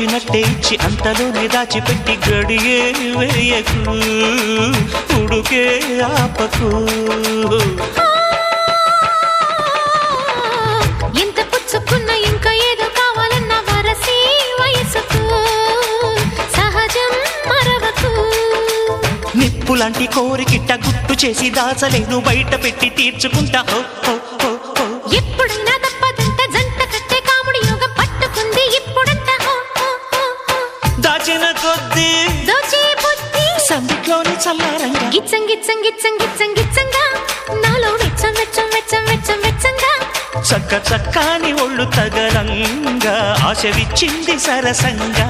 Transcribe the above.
వచ్చినట్టే ఇచ్చి అంతలోనే దాచిపెట్టి గడియే వేయకు ఉడుకే ఆపకు ఎంత పుచ్చుకున్న ఇంకా ఏదో కావాలన్న వరసే వయసుకు సహజం మరవకు నిప్పులాంటి కోరికిట్ట గుట్టు చేసి దాచలేను బయట పెట్టి తీర్చుకుంటా ఎప్పుడైనా తప్పదంట జంట కట్టే కాముడి యోగం పట్టుకుంది ఇప్పుడంట దాచిన కొద్దీ దోచే బుద్ధి సందిట్లోని చల్లారంగా గిచ్చం గిచ్చం గిచ్చం గిచ్చం గిచ్చంగా నాలో వెచ్చం వెచ్చం వెచ్చం వెచ్చం వెచ్చంగా చక్క చక్కాని ఒళ్ళు తగలంగా ఆశ విచ్చింది సరసంగా